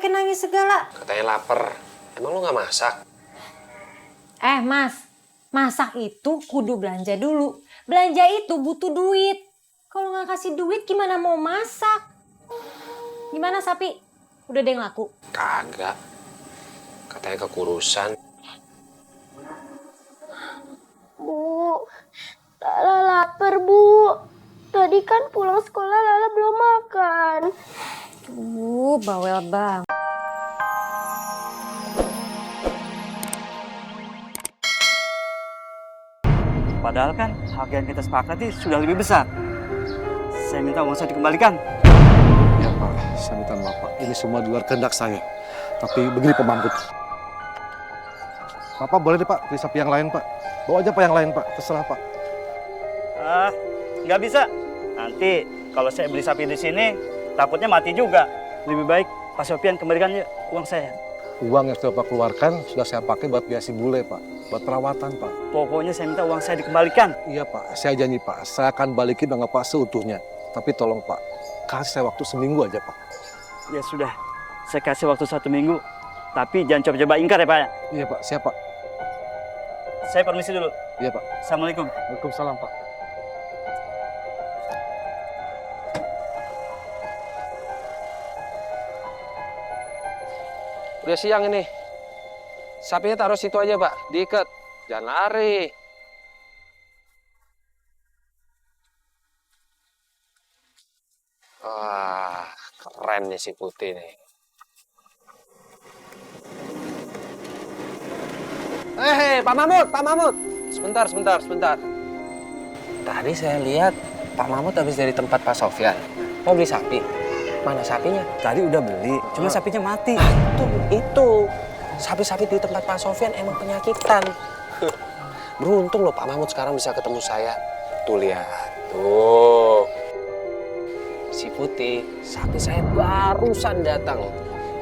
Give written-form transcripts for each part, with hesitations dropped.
pakai nangis segala? Katanya lapar. Emang lu nggak masak? Mas, masak itu kudu belanja dulu. Belanja itu butuh duit. Kalau nggak kasih duit gimana mau masak? Gimana Sapi? Udah ada yang laku? Kagak. Katanya kekurusan. Bu, Lala lapar, Bu. Tadi kan pulang sekolah Lala belum makan. Bawel bang. Padahal kan harga yang kita sepakati sudah lebih besar. Saya minta uang saya dikembalikan. Ya Pak, saya minta maaf Pak. Ini semua di luar kehendak saya. Tapi begini Pak Mamput. Bapak boleh deh Pak, beli sapi yang lain Pak. Bawa aja Pak yang lain Pak, terserah Pak. Nggak bisa. Nanti kalau saya beli sapi di sini, takutnya mati juga. Lebih baik Pak Sofian kembalikan uang saya. Uang yang sudah Pak keluarkan sudah saya pakai buat biaya si bule Pak. Buat perawatan Pak. Pokoknya saya minta uang saya dikembalikan. Iya Pak, saya janji Pak. Saya akan balikin uang Pak seutuhnya. Tapi tolong Pak, kasih saya waktu seminggu aja Pak. Ya sudah, saya kasih waktu 1 minggu. Tapi jangan coba-coba ingkar ya Pak. Iya Pak, siap Pak. Saya permisi dulu. Iya Pak. Assalamualaikum. Waalaikumsalam Pak. Udah siang ini. Sapinya taruh situ aja, Pak. Diikat. Jangan lari. Wah, keren nih si Putih nih. Pak Mahmud, Pak Mahmud. Sebentar. Tadi saya lihat Pak Mahmud habis dari tempat Pak Sofyan. Mau beli sapi. Mana sapinya? Tadi udah beli, cuma sapinya mati. Itu. Sapi-sapi di tempat Pak Sofyan emang penyakitan. Beruntung loh Pak Mahmud sekarang bisa ketemu saya. Tuh lihat, tuh. Si Putih, sapi saya barusan datang.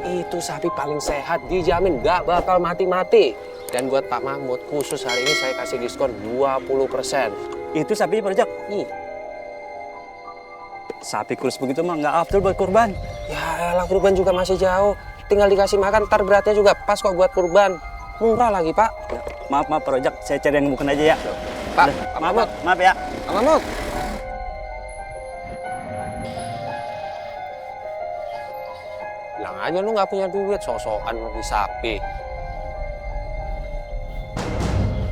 Itu sapi paling sehat, dijamin gak bakal mati-mati. Dan buat Pak Mahmud, khusus hari ini saya kasih diskon 20%. Itu sapinya Pak Rojak. Sapi kurus begitu mah nggak afdol buat kurban. Ya elah, kurban juga masih jauh. Tinggal dikasih makan, ntar beratnya juga pas kok buat kurban. Murah lagi, Pak. Maaf Pak Rojak, saya cari yang bukan aja ya. Pak, Udah, Pak maaf, Mahmud. maaf ya. Pak Mahmud. Bilang aja lu nggak punya duit, sok-sokan beli sapi.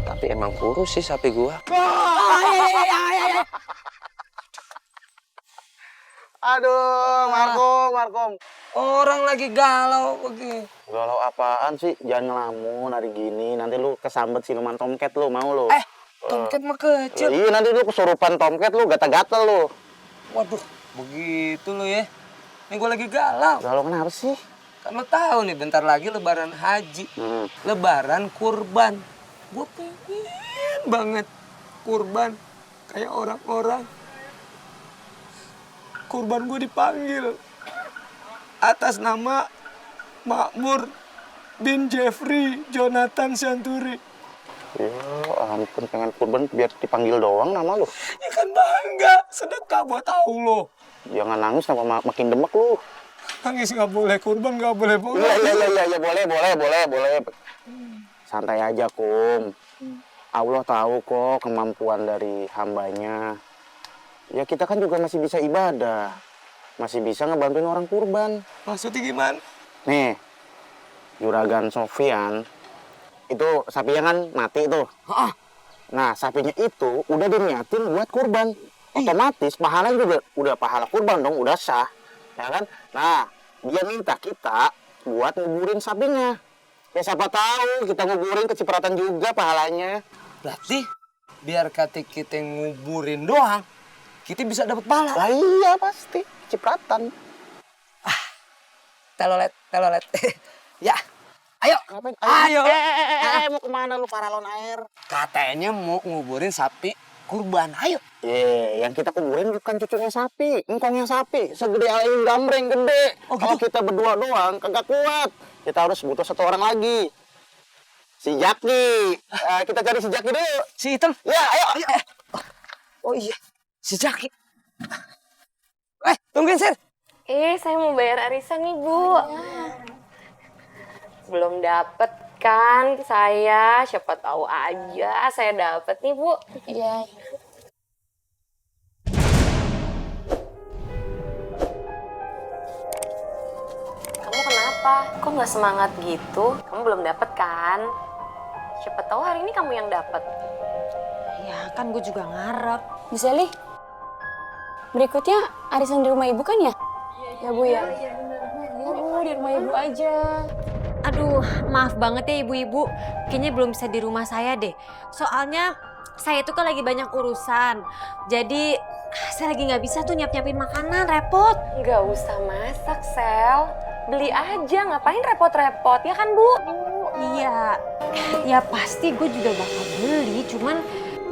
Tapi emang kurus sih sapi gua. Aduh, Markom. Orang lagi galau begini. Galau apaan sih? Jangan ngelamun hari gini. Nanti lu kesambet siluman tomcat lu, mau lu? Tomcat mah kecil. Iya, nanti lu kesurupan tomcat lu, gatal-gatal lu. Waduh, begitu lo ya. Ini gue lagi galau. Galau kenapa sih? Kan lo tahu nih, bentar lagi lebaran haji. Lebaran kurban. Gue pengen banget kurban kayak orang-orang. Kurban gue dipanggil atas nama Makmur bin Jeffrey Jonathan Santuri. Ya ampun, pengen kurban biar dipanggil doang nama lu. Ya kan bangga, sedekah buat Allah. Jangan nangis sama makin demek lu. Nangis nggak boleh, kurban nggak boleh. Iya, boleh. Santai aja, Kum. Allah tahu kok kemampuan dari hambanya. Ya kita kan juga masih bisa ibadah. Masih bisa ngebantuin orang kurban. Maksudnya gimana? Nih, Juragan Sofyan, itu sapinya kan mati tuh. Nah, sapinya itu udah diniatin buat kurban. Otomatis pahalanya juga udah pahala kurban dong, udah sah. Ya kan? Nah, dia minta kita buat nguburin sapinya. Ya siapa tahu kita nguburin kecipratan juga pahalanya. Berarti biar kata kita nguburin doang, kita bisa dapat pahala. Lah iya pasti, cipratan. Telolet. Ya, ayo. Ngapain? Ayo. Mau kemana lu paralon air? Katanya mau nguburin sapi kurban. Ayo. Yang kita kuburin bukan cucunya sapi, engkongnya sapi. Segede ayam gambreng gede. Oh, gitu? Kalau kita berdua doang kagak kuat. Kita harus butuh 1 orang lagi. Si Jaki. Kita cari si Jaki dulu. Si Item. Ya, ayo. Oh iya, si Jaki. Tungguin, Sir. Saya mau bayar arisan nih, Bu. Belum dapet kan saya, siapa tahu aja saya dapet nih Bu. Iya. Kamu kenapa? Kok nggak semangat gitu? Kamu belum dapet kan? Siapa tahu hari ini kamu yang dapet. Ya kan gue juga ngarep. Bu Sally, berikutnya arisan di rumah ibu kan ya? Ya Bu ya? Iya benar. Bu, di rumah ibu aja. Aduh, maaf banget ya ibu-ibu. Kayaknya belum bisa di rumah saya deh. Soalnya saya tuh kan lagi banyak urusan. Jadi saya lagi nggak bisa tuh nyiapin makanan, repot. Nggak usah masak, Sel. Beli aja, ngapain repot-repot, ya kan Bu? Iya, ya pasti gue juga bakal beli. Cuman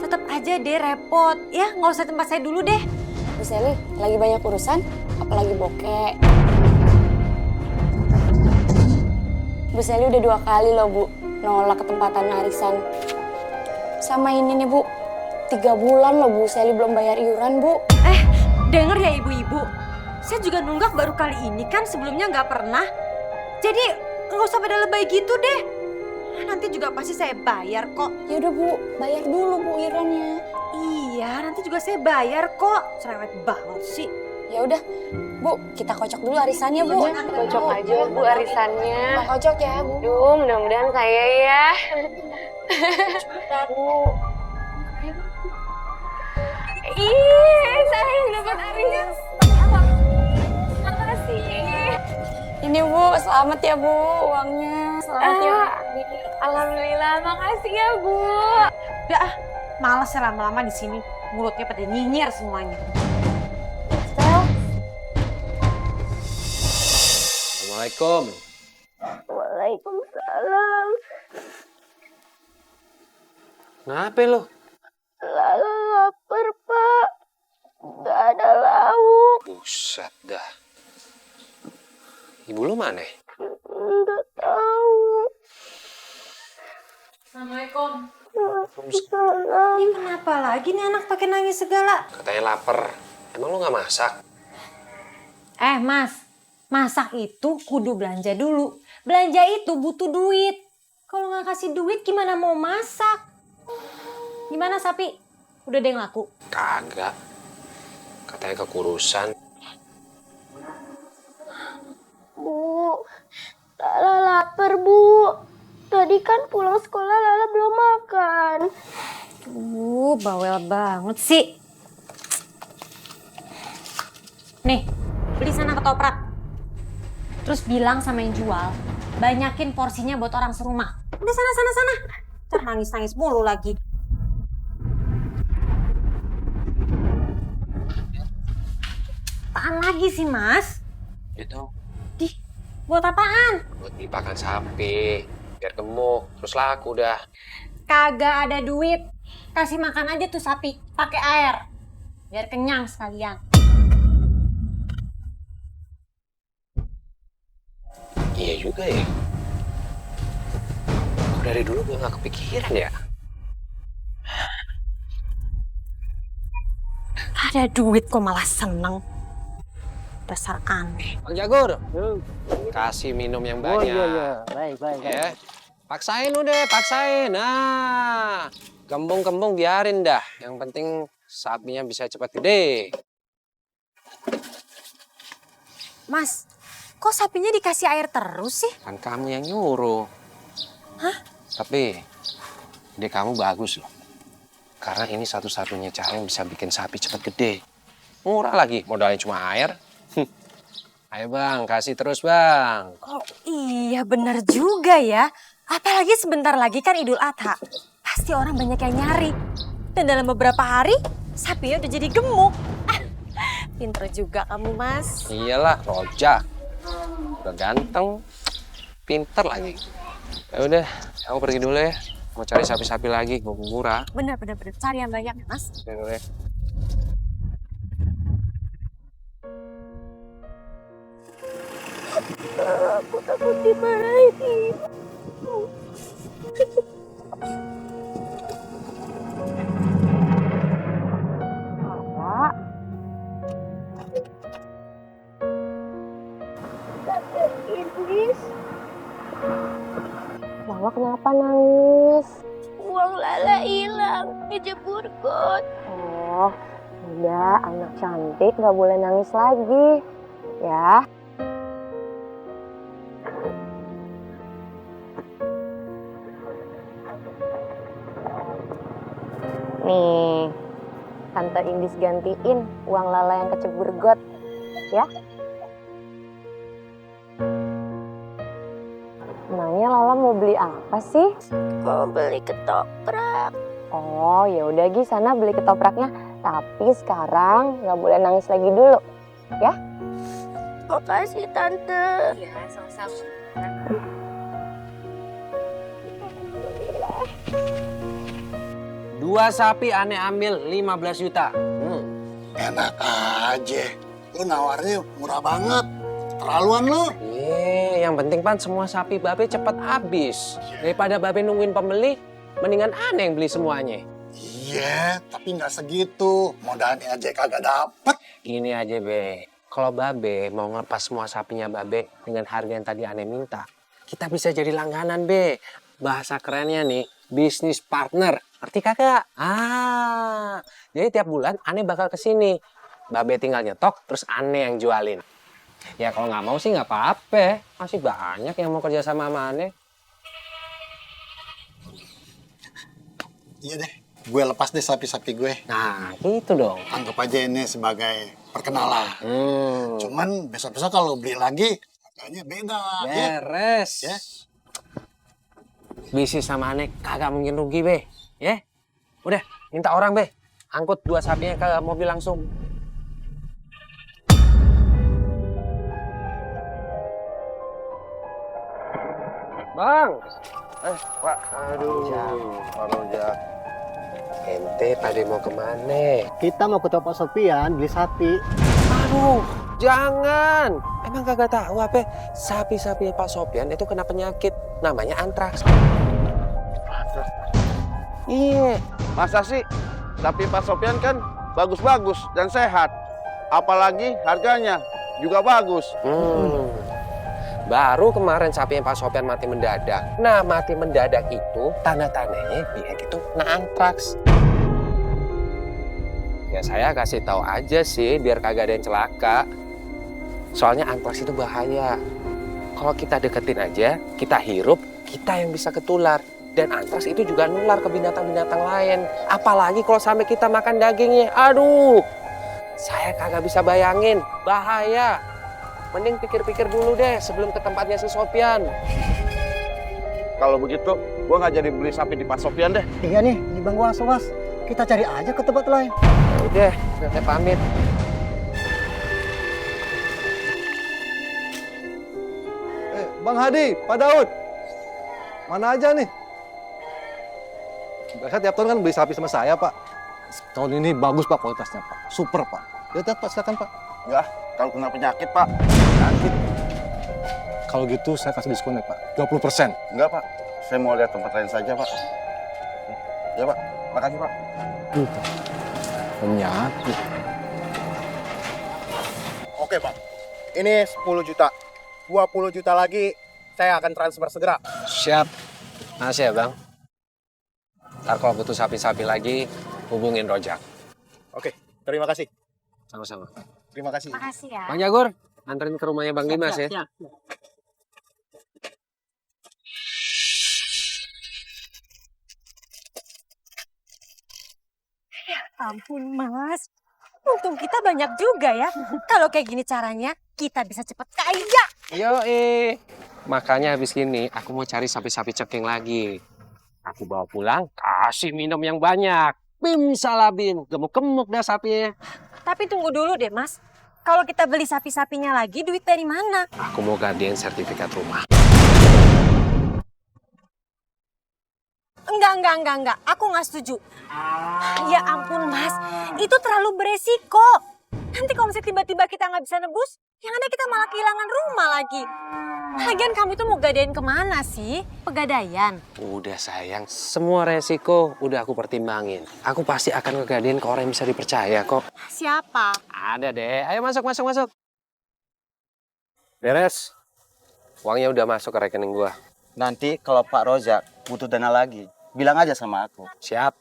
tetap aja deh repot. Ya nggak usah tempat saya dulu deh. Bu Sally, lagi banyak urusan, apalagi bokek. Bu Sally udah 2 kali loh Bu, nolak ketempatan arisan. Sama ini nih Bu, 3 bulan loh Bu Sally belum bayar iuran Bu. Denger ya ibu-ibu. Saya juga nunggak baru kali ini kan, sebelumnya nggak pernah. Jadi nggak usah pada lebay gitu deh. Nanti juga pasti saya bayar kok. Ya udah Bu, bayar dulu Bu iurannya. Iya, nanti juga saya bayar kok. Cerewet banget sih. Ya udah, Bu, kita kocok dulu arisannya Bu. Kocok aja Bu arisannya. Mau kocok ya Bu. Duh, mudah-mudahan saya ya. Ih, saya yang dapat arisan. Makasih. Ini Bu, selamat ya Bu uangnya. Selamat ya. Alhamdulillah, makasih ya Bu. Udah ah, males ya lama-lama di sini. Mulutnya pada nyinyir semuanya. Assalamualaikum. Waalaikumsalam. Kenapa lo? Lala lapar Pak. Gak ada lauk. Buset dah. Ibu lu mana? Nggak tahu. Assalamualaikum. Waalaikumsalam. Ini kenapa lagi nih anak pakai nangis segala? Katanya lapar. Emang lu nggak masak? Mas, masak itu kudu belanja dulu. Belanja itu butuh duit. Kalau nggak kasih duit gimana mau masak? Gimana Sapi? Udah ada yang laku? Kagak. Katanya kekurusan. Bu, Lala lapar Bu. Tadi kan pulang sekolah Lala belum makan. Bawel banget sih. Nih, beli sana ketoprak. Terus bilang sama yang jual, banyakin porsinya buat orang serumah. Udah sana. Ntar nangis-nangis mulu lagi. Apaan lagi sih, Mas? Itu Buat apaan? buat dipakan sapi. Biar gemuk. Terus laku dah. Kagak ada duit. Kasih makan aja tuh sapi, pakai air. Biar kenyang sekalian. Iya juga ya. Kok dari dulu gue gak kepikiran ya? Ada duit kok malah seneng. Dasar aneh. Bang Jagur, kasih minum yang banyak. Baik. Ya, paksain udah, paksain. Nah, kembung-kembung biarin dah. Yang penting sapinya bisa cepat gede. Mas, kok sapinya dikasih air terus sih? Kan kamu yang nyuruh. Hah? Tapi ide kamu bagus loh. Karena ini satu-satunya cara yang bisa bikin sapi cepat gede. Murah lagi, modalnya cuma air. Ayo bang, kasih terus bang. Oh iya bener juga ya. Apalagi sebentar lagi kan Idul Adha. Pasti orang banyak yang nyari. Dan dalam beberapa hari, sapinya udah jadi gemuk. Pinter juga kamu Mas. Iyalah, rojak. Udah ganteng, pinter lagi. Ya udah, kamu pergi dulu ya. Mau cari sapi-sapi lagi, mau murah. Bener. Cari yang banyak ya Mas. Ya, boleh. Aku takut dimarahin. Iblis, Mama kenapa nangis? Uang Lala hilang, dijebur got. Oh, udah anak cantik nggak boleh nangis lagi, ya. Nih, Tante Indis gantiin uang Lala yang kecebur got, ya. Emangnya Lala mau beli apa sih? Mau beli ketoprak. Oh, ya udah Gi, sana beli ketopraknya. Tapi sekarang nggak boleh nangis lagi dulu, ya? Makasih Tante. Iya, sama-sama. Dua sapi aneh ambil 15 juta. Enak aja. Lu nawarnya murah banget. Terlaluan lu. Yang penting Pan semua sapi Babe cepet habis. Daripada Babe nungguin pembeli, mendingan aneh yang beli semuanya. Iya, tapi nggak segitu. Modalnya aja kagak dapet. Gini aja Be, kalau Babe mau ngelepas semua sapinya Babe dengan harga yang tadi aneh minta, kita bisa jadi langganan Be. Bahasa kerennya nih, bisnis partner. Ngerti kagak? Jadi tiap bulan aneh bakal kesini. Babe tinggal nyetok, terus aneh yang jualin. Ya kalau nggak mau sih nggak apa-apa. Masih banyak yang mau kerja sama aneh. Iya deh, gue lepas deh sapi-sapi gue. Nah, gitu dong. Anggap aja ini sebagai perkenalan. Cuman besok-besok kalau beli lagi, harganya beda. Beres. Ya. Bisnis sama aneh kagak mungkin rugi Be. Ya, udah minta orang Be. Angkut dua sapinya ke mobil langsung. Bang. Pak. Aduh. Pak Rojak. Ente pada mau kemana? Kita mau ke toko Sofian beli sapi. Aduh, jangan. Emang kagak tahu apa? Sapi-sapi Pak Sofian itu kena penyakit. Namanya antraks. Iya. Masa sih? Sapi Pak Sofian kan bagus-bagus dan sehat. Apalagi harganya juga bagus. Baru kemarin sapi yang Pak Sofian mati mendadak. Nah, mati mendadak itu tanda-tandanya dia itu kena antraks. Ya saya kasih tahu aja sih biar kagak ada yang celaka. Soalnya antraks itu bahaya. Kalau kita deketin aja, kita hirup, kita yang bisa ketular. Dan antraks itu juga nular ke binatang-binatang lain. Apalagi kalau sampai kita makan dagingnya. Aduh, saya kagak bisa bayangin. Bahaya. Mending pikir-pikir dulu deh sebelum ke tempatnya si Sofian. Kalau begitu, gua nggak jadi beli sapi di Pak Sofian deh. Iya nih, ini Bang Was-was. Kita cari aja ke tempat lain. Udah, saya pamit. Bang Hadi, Pak Daud. Mana aja nih? Biasa tiap tahun kan beli sapi sama saya, Pak. Tahun ini bagus, Pak, kualitasnya, Pak. Super, Pak. Lihat, Pak, silakan, Pak. Enggak, kalau kena penyakit, Pak. Sakit. Kalau gitu saya kasih diskon ya, Pak. 20%. Enggak, Pak. Saya mau lihat tempat lain saja, Pak. Ya, Pak. Makasih, Pak. Penyakit. Oke, Pak. Ini 10 juta. 20 juta lagi saya akan transfer segera. Siap. Makasih ya, Bang. Ntar kalau butuh sapi-sapi lagi, hubungin Rojak. Oke, terima kasih. Sama-sama. Terima kasih. Makasih ya. Bang Jagur, anterin ke rumahnya Bang Dimas ya. Ya ampun Mas, untung kita banyak juga ya. Kalau kayak gini caranya, kita bisa cepet kaya. Yoi. Makanya habis gini, aku mau cari sapi-sapi ceking lagi. Aku bawa pulang, kasih minum yang banyak. Bim salabim, gemuk-gemuk dah sapinya. Tapi tunggu dulu deh Mas. Kalau kita beli sapi-sapinya lagi, duit dari mana? Aku mau gantiin sertifikat rumah. Enggak. Aku nggak setuju. Ya ampun Mas, itu terlalu beresiko. Nanti kalau misalnya tiba-tiba kita nggak bisa nebus, yang ada kita malah kehilangan rumah lagi. Lagian kamu itu mau gadein kemana sih? Pegadaian? Udah sayang, semua resiko udah aku pertimbangin. Aku pasti akan ngegadein ke orang yang bisa dipercaya kok. Siapa? Ada deh, ayo masuk. Beres. Uangnya udah masuk ke rekening gua. Nanti kalau Pak Rozak butuh dana lagi, bilang aja sama aku. Siap.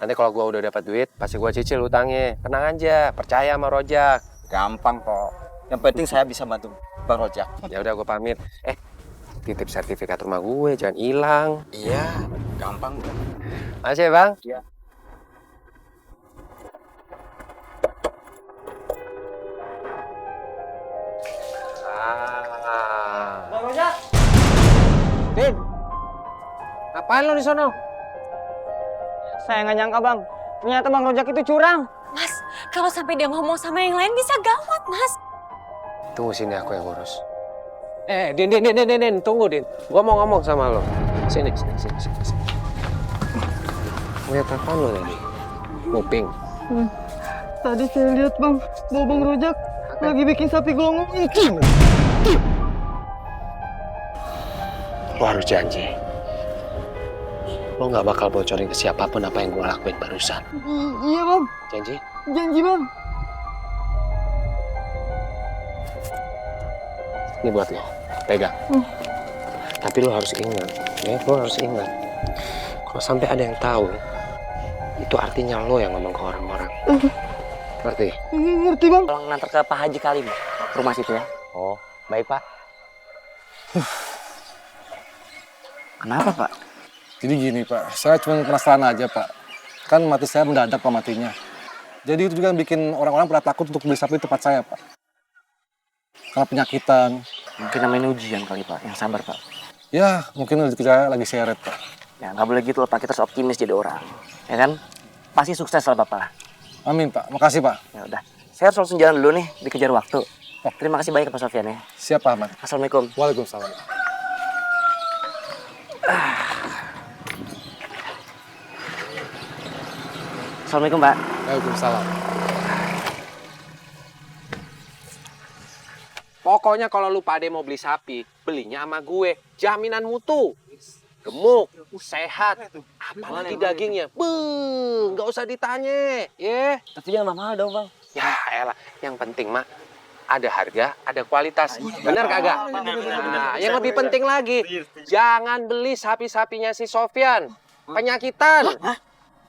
Nanti kalau gua udah dapat duit, pasti gua cicil utangnya. Tenang aja, percaya sama Rojak. Gampang kok. Yang penting saya bisa bantu Bang Rojak. Ya udah gua pamit. Titip sertifikat rumah gue, jangan hilang. Iya, gampang. Makasih ya, Bang. Iya. Bang Rojak. Din. Ngapain lo di sono? Saya nggak nyangka bang, ternyata Bang Rojak itu curang. Mas, kalau sampai dia ngomong sama yang lain bisa gawat, Mas. Tunggu sini, aku yang ngurus. Din, tunggu, Din. Gua mau ngomong sama lo. Sini. Lihat apa lo tadi? Kuping. Tadi saya lihat bang, Bang Rojak lagi bikin sapi gonggong. Lo harus janji. Lo nggak bakal bocorin ke siapapun apa yang gue lakuin barusan. Iya bang, Janji? janji bang. Ini buat lo. Pegang. Tapi lo harus ingat. Ya, lo harus ingat. Kalau sampai ada yang tahu, itu artinya lo yang ngomong ke orang-orang. Ngerti? Ngerti bang. Tolong ngantar ke Pak Haji Kalim, rumah situ ya. Oh, baik, Pak. Kenapa Pak? Jadi gini Pak, saya cuma penasaran aja Pak. Kan mati saya mendadak Pak matinya. Jadi itu juga yang bikin orang-orang pada takut untuk beli sapi di tempat saya Pak. Karena penyakitan. Mungkin namanya ujian kali Pak, yang sabar Pak. Ya, mungkin rezeki saya lagi seret Pak. Ya nggak boleh gitu loh Pak, kita harus optimis jadi orang. Ya kan? Pasti sukses lah Bapak. Amin Pak, makasih Pak. Ya udah, saya harus langsung jalan dulu nih, dikejar waktu. Terima kasih banyak Pak Sofyan ya. Siap Pak Ahmad. Assalamualaikum. Waalaikumsalam. Assalamualaikum Pak. Waalaikumsalam. Pokoknya kalau lu pada mau beli sapi, belinya sama gue. Jaminan mutu. Gemuk, sehat, apalagi dagingnya. Nggak usah ditanya. Tapi jangan mahal dong Bang. Ya elah, yang penting mah ada harga, ada kualitas. Bener kagak? Nah, yang lebih penting lagi, jangan beli sapi-sapinya si Sofyan. Penyakitan.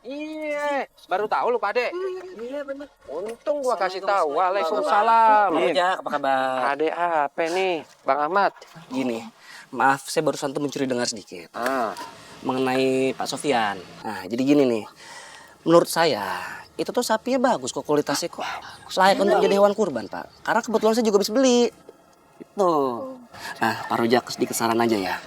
Iya, baru tahu lu Pade. Iya bener. Untung gua kasih tahu. Waalaikumsalam. Rojak, apa kabar? Ade apa nih, Bang Ahmad? Gini, maaf saya barusan tuh mencuri dengar sedikit. Mengenai Pak Sofyan. Nah, jadi gini nih. Menurut saya, itu tuh sapinya bagus kok, kualitasnya kok layak untuk jadi hewan kurban, Pak. Karena kebetulan saya juga bisa beli. Itu. Nah, Pak Rojak sedikit saran aja ya.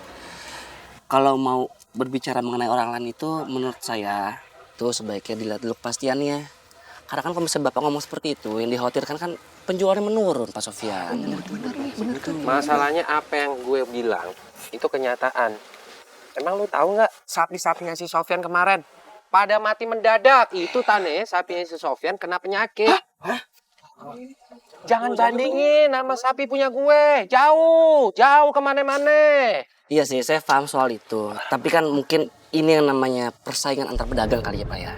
Kalau mau berbicara mengenai orang lain itu, menurut saya tuh sebaiknya dilihat dulu kepastiannya. Karena kan kalau misalnya Bapak ngomong seperti itu, yang dikhawatirkan kan penjualannya menurun, Pak Sofyan. Masalahnya apa yang gue bilang, itu kenyataan. Emang lu tahu nggak sapi-sapinya si Sofyan kemarin? Pada mati mendadak. Itu tane sapinya si Sofyan kena penyakit. Jangan bandingin sama sapi punya gue. Jauh kemana-mana. Iya sih, saya paham soal itu. Tapi kan mungkin ini yang namanya persaingan antar pedagang kali ya Pak ya.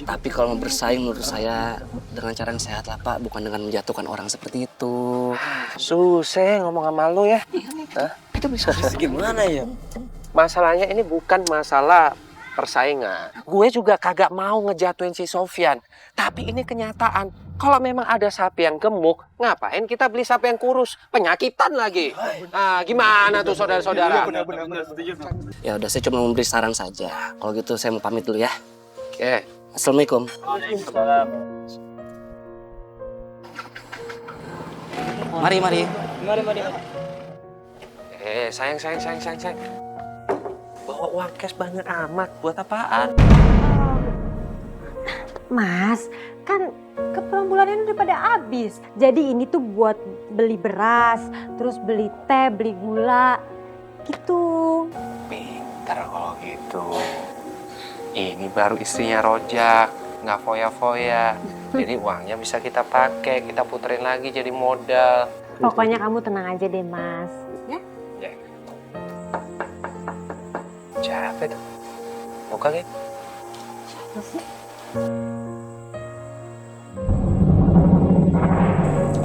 Tapi kalau mau bersaing menurut saya dengan cara yang sehat lah Pak. Bukan dengan menjatuhkan orang seperti itu. Susah ngomong sama lu ya. Itu bisa gimana ya? Masalahnya ini bukan masalah persaingan. Gue juga kagak mau ngejatuhin si Sofyan. Tapi ini kenyataan. Kalau memang ada sapi yang gemuk, ngapain kita beli sapi yang kurus? Penyakitan lagi. Nah, gimana tuh saudara-saudara? Ya udah, saya cuma memberi saran saja. Kalau gitu saya mau pamit dulu ya. Oke. Assalamualaikum. Mari. Sayang. Bawa uang cash banyak amat. Buat apaan? Mas, kan keperluan bulannya udah pada habis. Jadi ini tuh buat beli beras, terus beli teh, beli gula, gitu. Pintar kalau gitu. Ini baru istrinya Rojak, nggak foya-foya. Jadi uangnya bisa kita pakai, kita puterin lagi jadi modal. Pokoknya kamu tenang aja deh, Mas. Ya? Siapa itu? Muka gitu?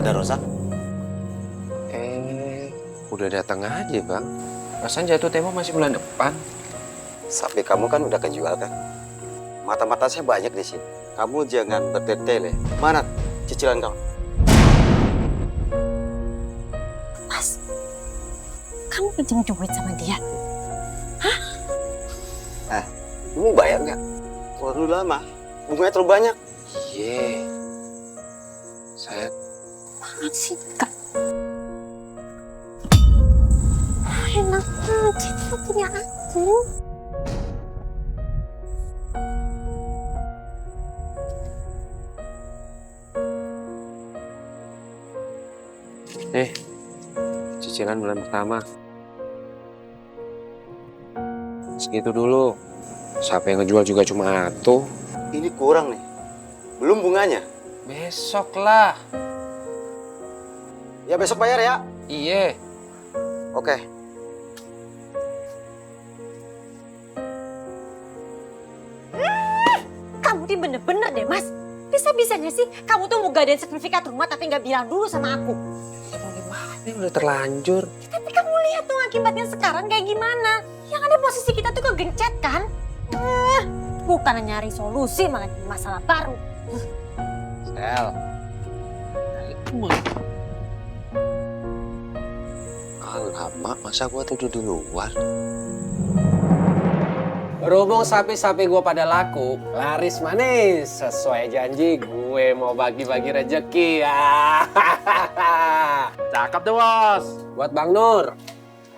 Ada Rozak? udah datang aja bang. Pasan jatuh tempo masih bulan depan. Sapi kamu kan udah kejual kan? Mata-mata saya banyak di sini. Kamu jangan bertele-tele. Mana cicilan kamu? Mas, kamu pinjam duit sama dia? Kamu bayar nggak? Terlalu lama. Bunganya terlalu banyak. Iya. Saya Banget sih, Kak. Enak aja, kita punya aku. cicilan bulan pertama. Segitu dulu. Siapa yang ngejual juga cuma satu. Ini kurang nih. Belum bunganya. Besok lah. Ya besok bayar ya. Iya. Oke. Kamu tuh bener-bener deh, Mas. Bisa-bisanya sih kamu tuh mau gadain sertifikat rumah tapi nggak bilang dulu sama aku. Ini udah terlanjur. Tapi kamu lihat tuh akibatnya sekarang kayak gimana. Yang ada posisi kita tuh kegencet kan. Bukan nyari solusi malah jadi masalah baru. Sel. Alamak, masa gua tidur di luar? Berhubung sapi-sapi gue pada laku, laris manis. Sesuai janji gue mau bagi-bagi rejeki ya. Cakep tuh bos. Buat Bang Nur.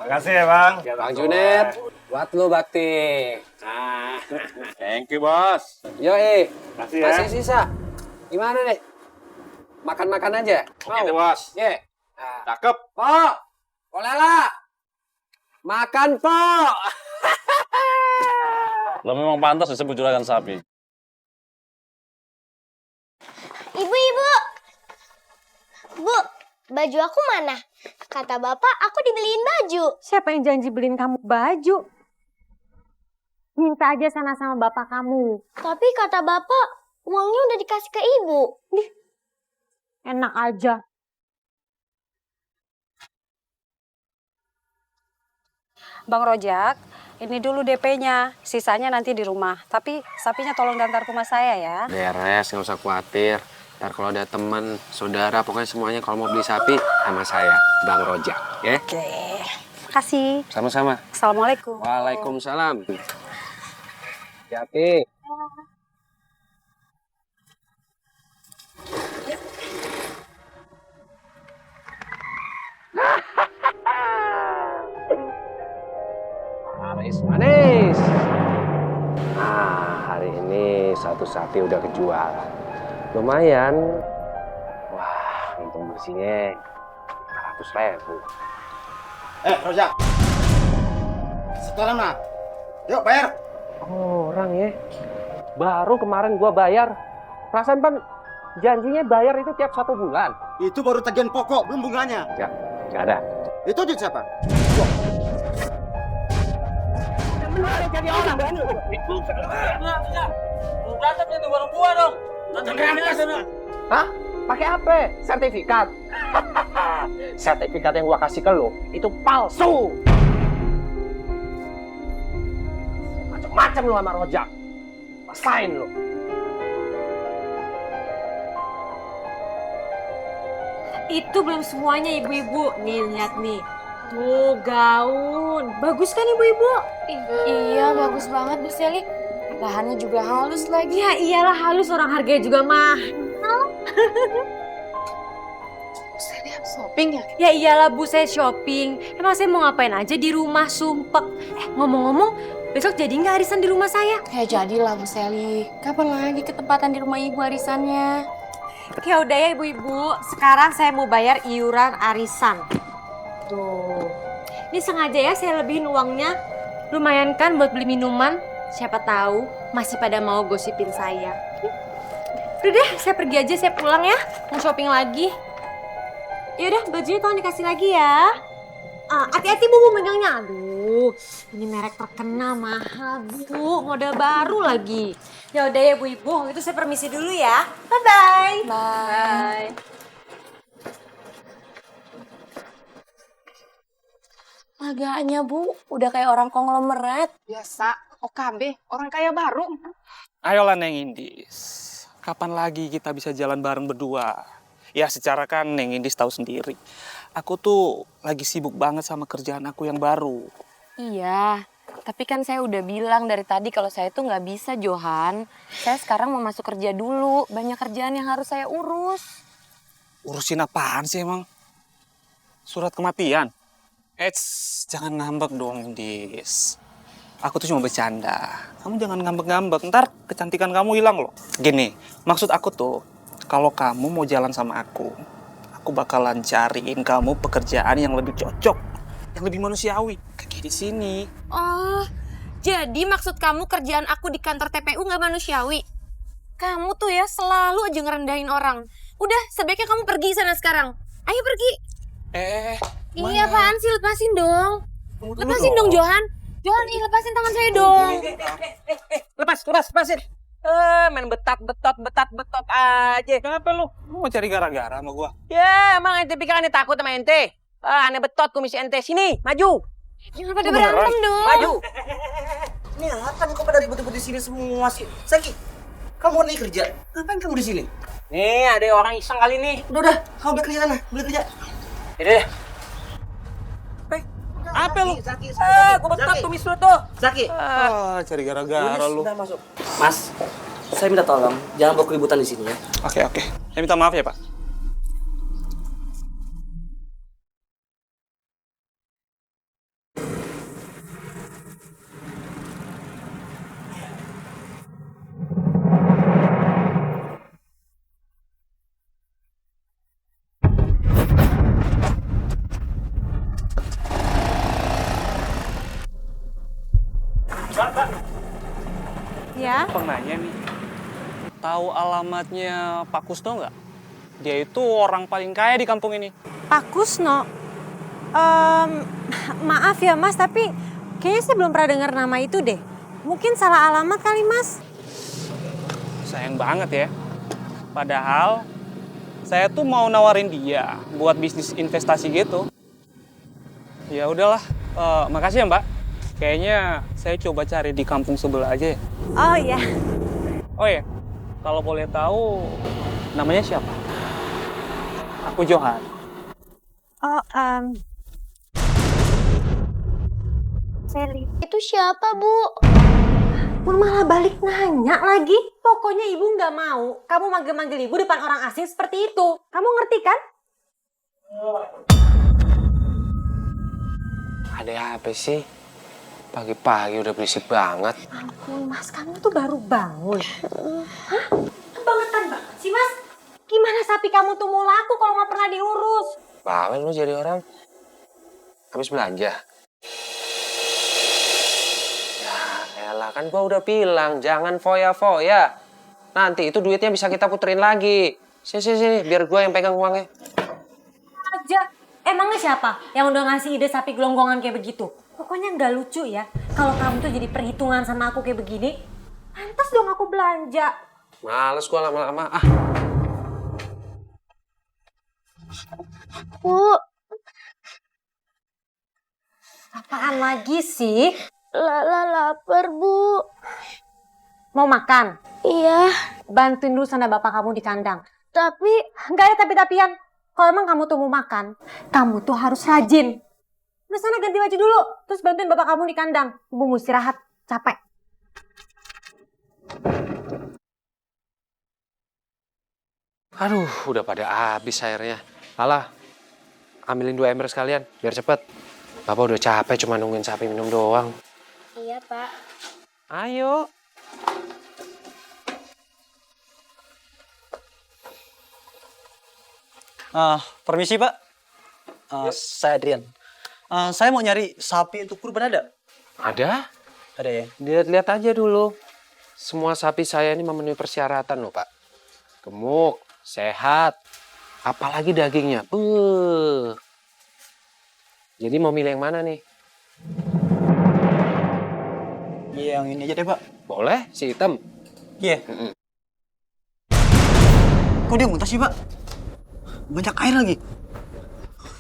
Makasih ya bang. Bang Junet. Buat lu Bakti. Thank you bos. Yoi. Makasih ya. Masih sisa. Gimana nih? Makan-makan aja. Oke deh bos. Ye. Cakep. Po. Polela. Makan po. Lo memang pantas disebut juragan sapi. Ibu. Bu, baju aku mana? Kata bapak aku dibeliin baju. Siapa yang janji beliin kamu baju? Minta aja sana sama bapak kamu. Tapi kata bapak uangnya udah dikasih ke ibu. Enak aja. Bang Rojak, ini dulu DP-nya, sisanya nanti di rumah. Tapi sapinya tolong diantar ke rumah saya ya. Beres, nggak usah khawatir. Ntar kalau ada teman, saudara, pokoknya semuanya kalau mau beli sapi sama saya, Bang Rojak, ya? Oke, makasih. Sama-sama. Assalamualaikum. Waalaikumsalam. Hati-hati. Manis, manis. Nah, hari ini satu sapi udah kejual. Lumayan. Wah, untung bersihnya 500.000. Rojak. Sekarang nah. Yuk bayar. Orang ya. Baru kemarin gua bayar. Perasaan pan janjinya bayar itu tiap 1 bulan. Itu baru tagihan pokok, belum bunganya. Nggak ada. Itu duit siapa? Jadi orang. Berantem itu baru gua dong. Hah? Pakai apa? Sertifikat. Sertifikat yang gua kasih ke lo itu palsu. Macam-macam lo sama Rojak. Pasain lo. Itu belum semuanya ibu-ibu. Nih lihat nih. Tuh gaun. Bagus kan ibu-ibu? Iya, bagus banget Bu Seli. Bahannya juga halus lagi. Ya iyalah halus, orang harganya juga mahal. Bu Seli habis shopping ya? Ya iyalah Bu, saya shopping. Emang saya mau ngapain aja di rumah, sumpek. Ngomong-ngomong, besok jadi nggak arisan di rumah saya? Ya jadilah Bu Seli. Kapan lagi ketempatan di rumah ibu arisannya? Ya udah ya ibu-ibu, sekarang saya mau bayar iuran arisan. Tuh, ini sengaja ya saya lebihin uangnya. Lumayan kan buat beli minuman. Siapa tahu masih pada mau gosipin saya. Udah deh, saya pergi aja, saya pulang ya. Mau shopping lagi. Yaudah, bajunya tolong dikasih lagi ya. Hati-hati Bu megangnya. Aduh, ini merek terkenal mahal Bu, model baru lagi. Ya udah ya Bu Ibu, itu saya permisi dulu ya. Bye-bye. Bye. Agaknya Bu, udah kayak orang konglomerat. Biasa, OKB, orang kaya baru. Ayolah Neng Indis, kapan lagi kita bisa jalan bareng berdua? Ya secara kan Neng Indis tahu sendiri, aku tuh lagi sibuk banget sama kerjaan aku yang baru. Iya, tapi kan saya udah bilang dari tadi kalau saya tuh nggak bisa, Johan. Saya sekarang mau masuk kerja dulu, banyak kerjaan yang harus saya urus. Urusin apaan sih emang? Surat kematian? Jangan ngambek dong, Indis. Aku tuh cuma bercanda. Kamu jangan ngambek-ngambek, ntar kecantikan kamu hilang loh. Gini, maksud aku tuh, kalau kamu mau jalan sama aku bakalan cariin kamu pekerjaan yang lebih cocok, yang lebih manusiawi, kayak di sini. Oh, jadi maksud kamu kerjaan aku di kantor TPU nggak manusiawi? Kamu tuh ya selalu aja ngerendahin orang. Udah, sebaiknya kamu pergi sana sekarang. Ayo pergi. Iya, apaan sih? Lepasin dong. Lepasin dong, Johan. Johan, lepasin tangan saya dong. Lepasin. Main betot aja. Kenapa lu? Lu mau cari gara-gara sama gua? Ya, emang ente pikir aneh takut sama ente? Aneh betot kumis ente. Sini, maju. Jangan pada berantem dong. Maju. Ini apa nih kok pada ribut-ribut di sini semua sih? Saki, kamu nih kerja. Ngapain kamu di sini? Nih, ada orang iseng kali nih. Udah, kamu balik kerja sana. Balik kerja. Yaudah. Apa lu? Gua betot kumis lu tuh. Zaki. Cari gara-gara lu. Udah masuk. Mas, saya minta tolong, jangan bawa keributan di sini ya. Oke. Saya minta maaf ya, Pak. Mbak. Ya? Penanya nih, tahu alamatnya Pak Kusno nggak? Dia itu orang paling kaya di kampung ini. Pak Kusno? Maaf ya Mas, tapi kayaknya saya belum pernah dengar nama itu deh. Mungkin salah alamat kali Mas. Sayang banget ya. Padahal saya tuh mau nawarin dia buat bisnis investasi gitu. Ya udahlah, makasih ya Mbak. Kayaknya saya coba cari di kampung sebelah aja ya. Oh iya. Oh ya, kalau boleh tahu namanya siapa? Aku Johan. Oh, Sally. Itu siapa, Bu? Pun malah balik nanya lagi. Pokoknya ibu nggak mau kamu manggil-manggil ibu depan orang asing seperti itu. Kamu ngerti kan? Ada apa sih? Pagi-pagi udah berisik banget. Ampun Mas, kamu tuh baru bangun. Hah? Kebangetan banget sih Mas. Gimana sapi kamu tuh mau laku kalau nggak pernah diurus? Bawel lu jadi orang. Habis belanja. Ya elah, kan gua udah bilang jangan foya-foya. Nanti itu duitnya bisa kita puterin lagi. Sini, biar gua yang pegang uangnya. Aja. Emangnya siapa yang udah ngasih ide sapi gelonggongan kayak begitu? Pokoknya nggak lucu ya. Kalau kamu tuh jadi perhitungan sama aku kayak begini. Pantas dong aku belanja. Males gua lama-lama. Bu. Apaan lagi sih? Lala lapar, Bu. Mau makan? Iya. Bantuin dulu sana bapak kamu di kandang. Tapi nggak ada tapi-tapian. Kalau emang kamu tuh mau makan, kamu tuh harus rajin. Udah sana ganti baju dulu, terus bantuin bapak kamu di kandang. Ibu mau istirahat, capek. Aduh, udah pada habis airnya. Alah, ambilin 2 ember sekalian, biar cepet. Bapak udah capek cuma nungguin sapi minum doang. Iya, Pak. Ayo. Permisi Pak, saya Adrian. Saya mau nyari sapi untuk kurban ada? Ada? Ada ya? Lihat-lihat aja dulu. Semua sapi saya ini memenuhi persyaratan loh Pak. Gemuk, sehat, apalagi dagingnya. Jadi mau milih yang mana nih? Yang ini aja deh Pak. Boleh, si hitam. Iya. Kok dia muntah sih Pak? Banyak air lagi.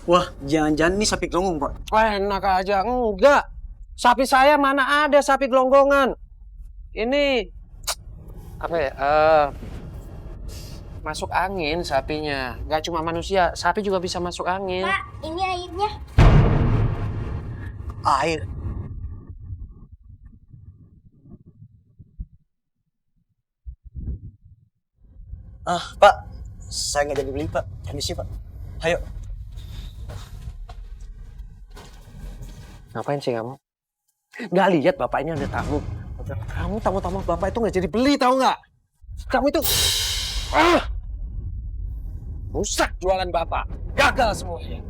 Wah, jangan-jangan ini sapi gelonggong, Pak. Enak aja, enggak. Sapi saya mana ada sapi gelonggongan. Ini Apa ya? Masuk angin sapinya. Nggak cuma manusia, sapi juga bisa masuk angin. Pak, ini airnya. Air. Pak, saya nggak jadi beli, Pak. Permisi, Pak. Ayo. Ngapain sih kamu? Nggak lihat bapak ini ada tamu. kamu tamu-tamu bapak itu nggak jadi beli, tahu nggak? Kamu itu rusak jualan bapak, gagal semuanya.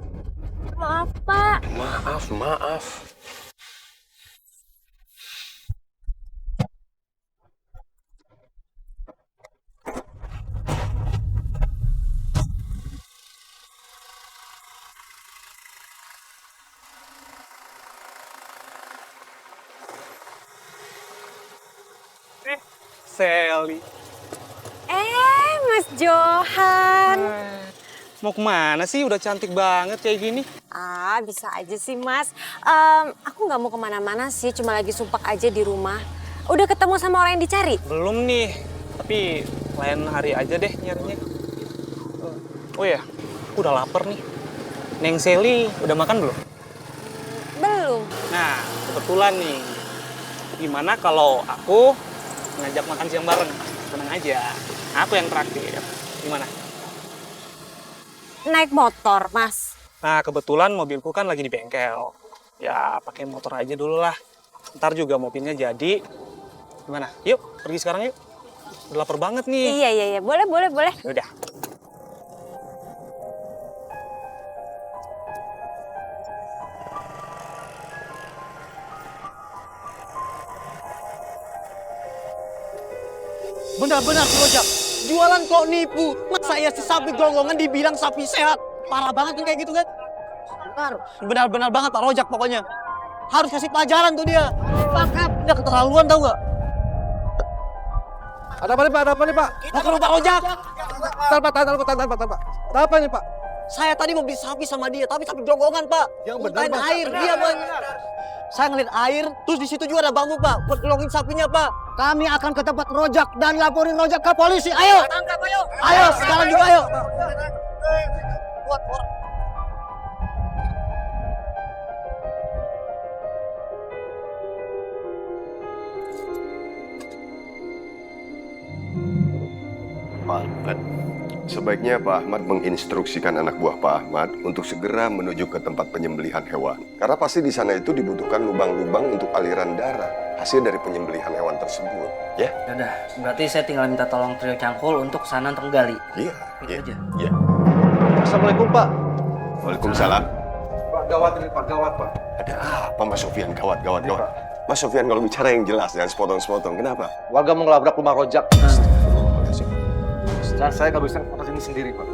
Maaf, Pak. Maaf. Sally. Mas Johan. Mau kemana sih? Udah cantik banget kayak gini. Bisa aja sih, Mas. Aku nggak mau kemana-mana sih, cuma lagi sumpek aja di rumah. Udah ketemu sama orang yang dicari? Belum nih, tapi lain hari aja deh nyarinya. Oh ya, aku udah lapar nih. Neng Sally udah makan belum? Belum. Nah, kebetulan nih. Gimana kalau aku ngajak makan siang bareng? Tenang aja, aku yang traktir. Gimana? Naik motor, Mas. Nah, kebetulan mobilku kan lagi di bengkel. Ya, pakai motor aja dulu lah. Ntar juga mobilnya jadi. Gimana? Yuk, pergi sekarang yuk. Udah lapar banget nih. Iya. Boleh. Udah. Benar-benar si Ojak, jualan kok nipu. Mas saya si sapi gelonggongan dibilang sapi sehat. Parah banget kan kayak gitu kan? Benar-benar banget Pak Rojak pokoknya. Harus kasih pelajaran tuh dia. Tangkap, dia keterlaluan tau gak? Ada apa nih Pak? Mau ke rumah Pak Rojak. Tahan Pak. Ada apa nih Pak? Saya tadi mau beli sapi sama dia, tapi sapi gelonggongan Pak. Yang benar, Muntahin Pak. air, dia Pak. Saya ngeliat air, terus di situ juga ada bambu Pak, buat gelongin sapinya Pak. Kami akan ke tempat Rojak dan laporin Rojak ke polisi. Ayo! Tangkap, ayo! Ayo, sekarang juga ayo! Pak Ahmad, sebaiknya Pak Ahmad menginstruksikan anak buah Pak Ahmad untuk segera menuju ke tempat penyembelihan hewan. Karena pasti di sana itu dibutuhkan lubang-lubang untuk aliran darah hasil dari penyembelihan hewan tersebut. Ya? Udah, berarti saya tinggal minta tolong trio cangkul untuk sana untuk gali. Iya. Iya. Assalamualaikum Pak. Waalaikumsalam. Pak gawat ini Pak, gawat Pak. Ada apa Mas Sofian? Gawat. Mas Sofian kalau bicara yang jelas, jangan sepotong-sepotong. Kenapa? Warga mau ngelabrak rumah Rojak. Dan saya nggak bisa ngurus ini sendiri Pak.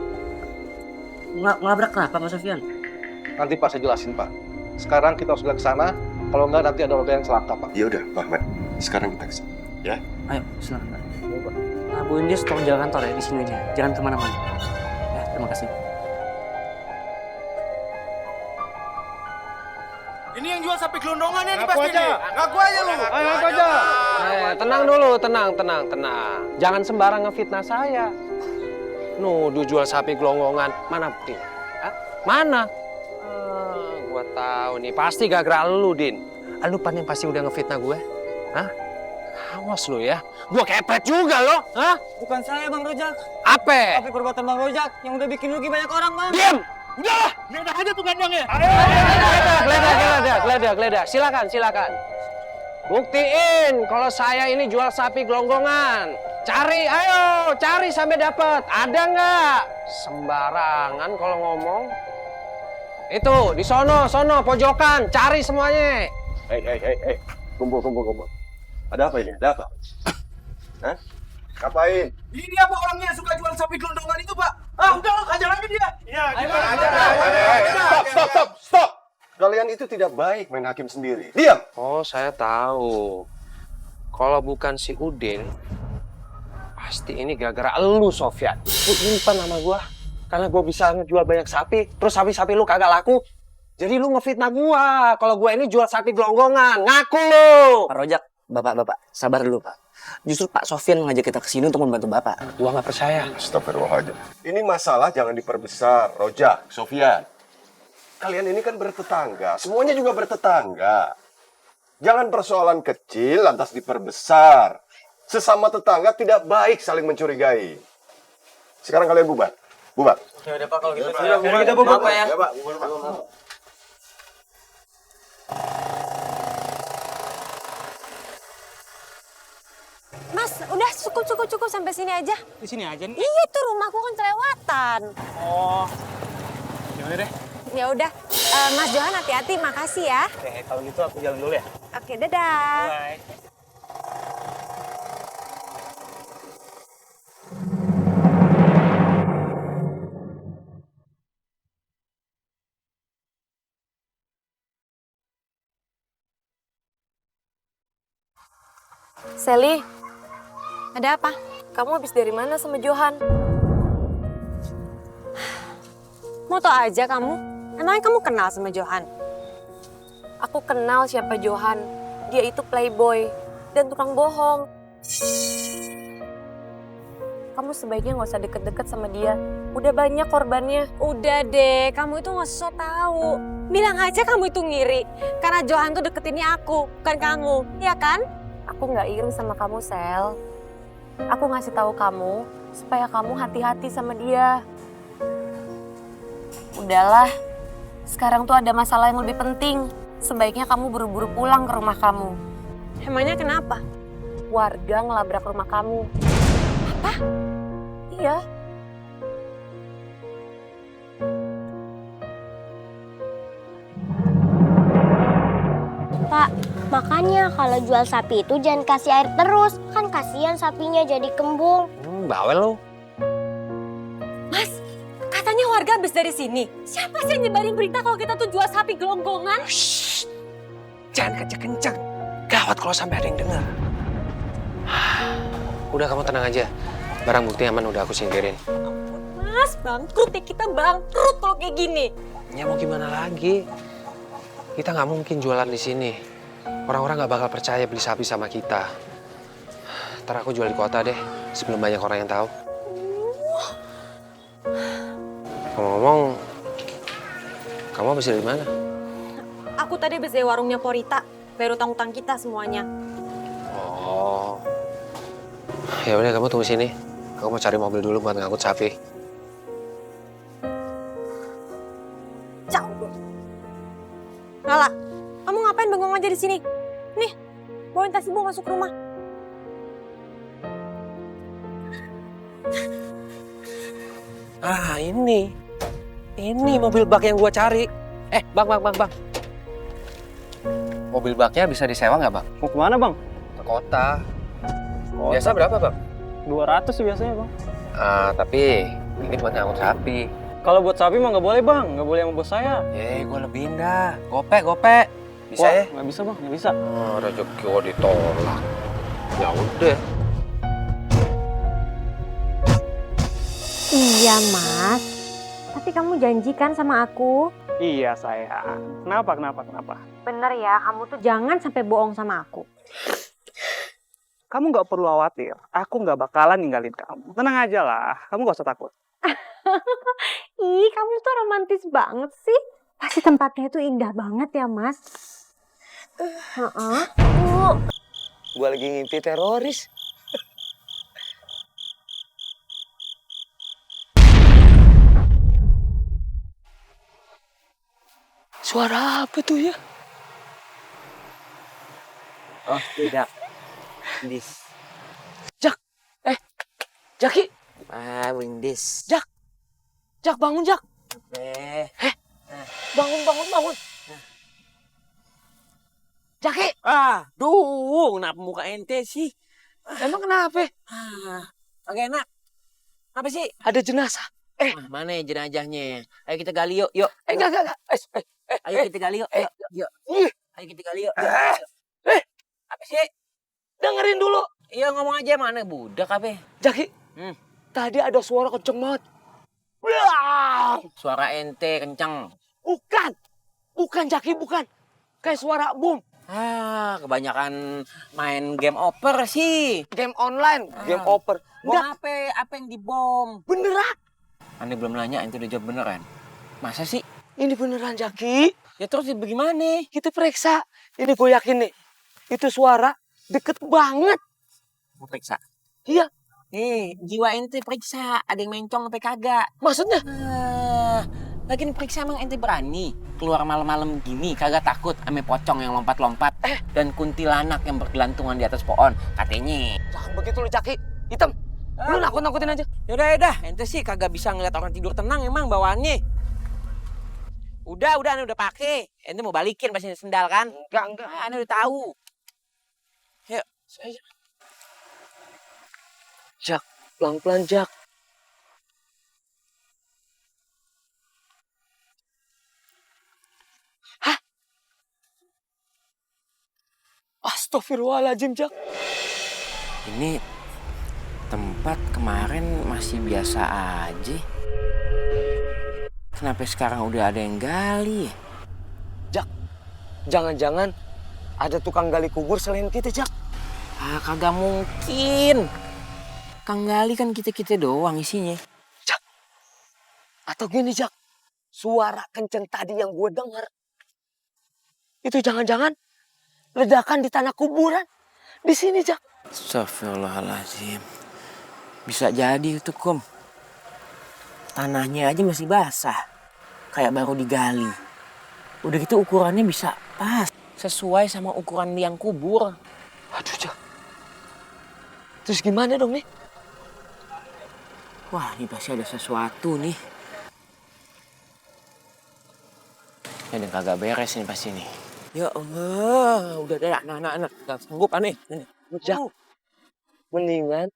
Ngelabrak kenapa Mas Sofian? Nanti Pak saya jelasin Pak. Sekarang kita harus ke sana. Kalau enggak nanti ada warga yang celaka Pak. Ya udah Pak Ahmad, sekarang kita kesana. Ya? Ayo, silakan. Nah, Bu Indis tolong jaga kantor ya di sini aja. Jangan kemana-mana. Ya, terima kasih. Ini yang jual sapi gelondongannya nih pasti nih. Ngaku aja lu. Ngaku aja. Tenang dulu, tenang. Jangan sembarang ngefitnah saya. Nuduh jual sapi gelonggongan. Mana buktinya? Hah? Mana? Gua tahu nih, pasti gara-gara lu, Din. Lu yang pasti udah ngefitnah gue. Hah? Awas lu ya. Gua kepret juga lo. Hah? Bukan saya Bang Rojak. Apa? Tapi perbuatan Bang Rojak yang udah bikin rugi banyak orang Bang. Diam! Udah, lihat aja tuh kandangnya. Geledah. Silakan. Buktiin kalau saya ini jual sapi gelonggongan. Cari sampai dapat. Ada nggak? Sembarangan kalau ngomong. Itu di sono pojokan, cari semuanya. Hei, kumpul. Ada apa ini? Ada apa? Hah? Ngapain? Ini apa orangnya yang suka jual sapi gelondongan itu, Pak? Udah lo hajar aja dia. Iya, Stop. Kalian itu tidak baik main hakim sendiri. Diam. Oh, saya tahu. Kalau bukan si Udin, pasti ini gara-gara elu, Sofyan. Nyimpan nama gua. Karena gue bisa ngejual banyak sapi, terus sapi-sapi lu kagak laku. Jadi lu ngefitnah gua kalau gua ini jual sapi gelonggongan. Ngaku lu. Pak Rojak, Bapak, sabar dulu Pak. Justru Pak Sofyan ngajak kita ke sini untuk membantu Bapak. Gua nggak percaya. Astagfirullahaladzim. Ini masalah jangan diperbesar, Rojak, Sofyan. Kalian ini kan bertetangga, semuanya juga bertetangga. Jangan persoalan kecil lantas diperbesar. Sesama tetangga tidak baik saling mencurigai. Sekarang kalian bubar. Bubar. Ya udah Pak kalau gitu. Yaudah, kita bubar, Pak, ya. Ya, Pak. Bubar. Mas, udah cukup sampai sini aja. Di sini aja nih. Iya, tuh rumahku kan kelewatan. Oh. Gimana deh? Ya udah, Mas Johan hati-hati, makasih ya. Oke, kalau gitu aku jalan dulu ya. Oke, dadah. Bye. Sally, ada apa? Kamu habis dari mana sama Johan? Mau tau aja kamu? Emangnya kamu kenal sama Johan? Aku kenal siapa Johan. Dia itu playboy dan tukang bohong. Kamu sebaiknya nggak usah deket-deket sama dia. Udah banyak korbannya. Udah deh, kamu itu nggak usah tahu. Bilang aja kamu itu ngiri. Karena Johan tuh deketinnya aku, bukan kamu. Iya kan? Aku nggak iri sama kamu, Sel. Aku ngasih tahu kamu supaya kamu hati-hati sama dia. Udahlah, sekarang tuh ada masalah yang lebih penting. Sebaiknya kamu buru-buru pulang ke rumah kamu. Emangnya kenapa? Warga ngelabrak rumah kamu. Apa? Iya. Pak, makanya kalau jual sapi itu jangan kasih air terus. Kan kasihan sapinya jadi kembung. Bawel lo. Mas, katanya warga habis dari sini. Siapa sih yang nyebarin berita kalau kita tuh jual sapi gelonggongan? Shh, jangan kenceng-kenceng. Gawat kalau sampai ada yang dengar. Udah kamu tenang aja. Barang bukti aman udah aku singkirin. Mas, bangkrut ya, kita bangkrut kalau kayak gini. Ya mau gimana lagi? Kita nggak mungkin jualan di sini. Orang-orang nggak bakal percaya beli sapi sama kita. Ntar aku jual di kota deh, sebelum banyak orang yang tahu. Ngomong-ngomong, kamu habis dari mana? Aku tadi habis dari warungnya Porita, bayar utang-utang kita semuanya. Oh, ya udah kamu tunggu sini. Aku mau cari mobil dulu buat ngangkut sapi. Lala, kamu ngapain bengong aja di sini? Nih, bawain tas ibu masuk rumah. Ah, ini mobil bak yang gua cari. Bang. Mobil baknya bisa disewa nggak, Bang? Mau kemana Bang? Ke kota. Biasa berapa, Bang? 200 sih biasanya Bang. Tapi ini buat ngangkut sapi. Kalau buat sapi mah nggak boleh Bang, nggak boleh sama bos saya. Gue lebihin dah. Gope. Bisa Wah, ya? nggak bisa Bang, nggak bisa. Rezeki gua ditolak. Ya udah. Iya, Mas. Tapi kamu janjikan sama aku. Iya sayang. Kenapa? Bener ya, kamu tuh jangan sampai bohong sama aku. Kamu nggak perlu khawatir, aku nggak bakalan ninggalin kamu. Tenang aja lah, kamu nggak usah takut. Ih, kamu tuh romantis banget sih. Pasti tempatnya itu indah banget ya, Mas. Gua lagi ngimpi teroris. Suara apa tuh ya? Oh, tidak. Windis. Jak! Jaki! Windis. Jak! Jak, bangun, Jak! Bangun. Jaki! Duh, kenapa muka ente sih? Emang kenapa? Agak enak. Apa sih? Ada jenazah. Mana jenazahnya? Ayo kita gali yuk. Enggak. Ayo kita gali yuk. Yuk. Ayo kita gali yuk. Apa sih? Dengerin dulu. Iya ngomong aja, mana budak apa? Jaki, tadi ada suara kenceng banget. Suara ente kenceng. Bukan Jaki, bukan. Kayak suara bom. Kebanyakan main game over sih. Game online, game over. Bom apa yang dibom? Beneran. Ane belum nanya, ente udah jawab beneran. Masa sih? Ini beneran Jaki. Ya terus bagaimana? Kita periksa. Ini gue yakin nih. Itu suara deket banget. Mau periksa? Iya. Jiwa ente periksa. Ada yang mencong apa kagak? Maksudnya? Lagi periksa emang ente berani? Keluar malam-malam gini kagak takut ame pocong yang lompat-lompat dan kuntilanak yang bergelantungan di atas pohon katanya. Jangan begitu lu Jaki. Hitam. Lu nakut-nakutin aja. Yaudah, ente sih kagak bisa ngeliat orang tidur tenang emang bawaannya. Udah, ane udah pakai. Ente mau balikin pas ini sendal kan? Enggak. Ane udah tahu. Yuk, saya. Jak, pelan-pelan Jak. Astagfirullahaladzim, Jak. Ini tempat kemarin masih biasa aja. Kenapa sekarang udah ada yang gali? Jak, jangan-jangan ada tukang gali kubur selain kita, Jak. Kagak mungkin. Kang gali kan kita-kita doang isinya. Jak, atau gini, Jak. Suara kenceng tadi yang gue denger. Itu jangan-jangan ledakan di tanah kuburan. Di sini, Jak. Astagfirullahaladzim. Bisa jadi itu, Kum. Tanahnya aja masih basah. Kayak baru digali. Udah gitu ukurannya bisa pas. Sesuai sama ukuran liang kubur. Aduh, Jak. Terus gimana dong nih? Wah, ini pasti ada sesuatu nih. Ada yang kagak beres nih pasti nih. Ya Allah, udah deh, anak-anak. Gak sanggup aneh. Jak, mendingan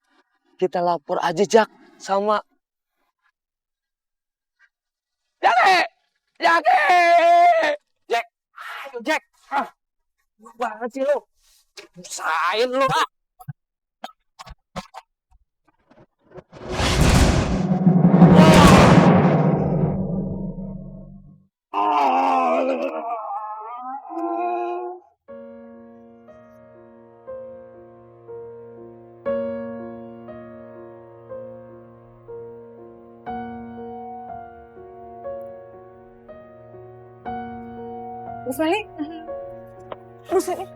kita lapor aja, Jak, sama... Jack! Jack! Ayo, Jack! Banget sih lo. Busain lo.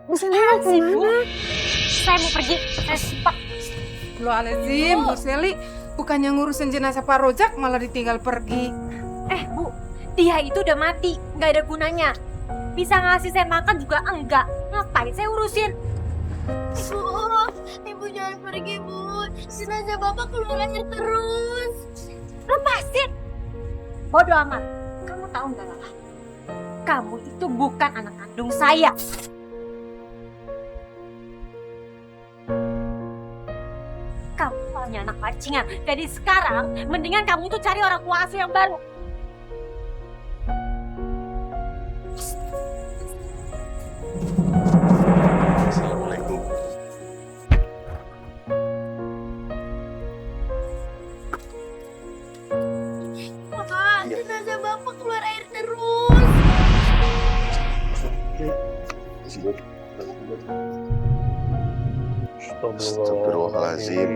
Bu Seli gimana? Saya mau pergi, saya sumpah. Astagfirullahaladzim, Bu Seli. Bukannya ngurusin jenazah Pak Rojak malah ditinggal pergi. Bu, dia itu udah mati, nggak ada gunanya. Bisa ngasih saya makan juga enggak. Ngapain saya urusin? Bu, Ibu jangan pergi, Bu. Jenazah Bapak keluar aja terus. Lepasin. Bodoh amat. Kamu tahu nggak lah? Kamu itu bukan anak kandung saya. Kamu hanya anak pancingan. Jadi sekarang, mendingan kamu itu cari orang tua asuh yang baru. Assalamualaikum. Bapak, jenazah Bapak keluar air terus. Astagfirullahaladzim.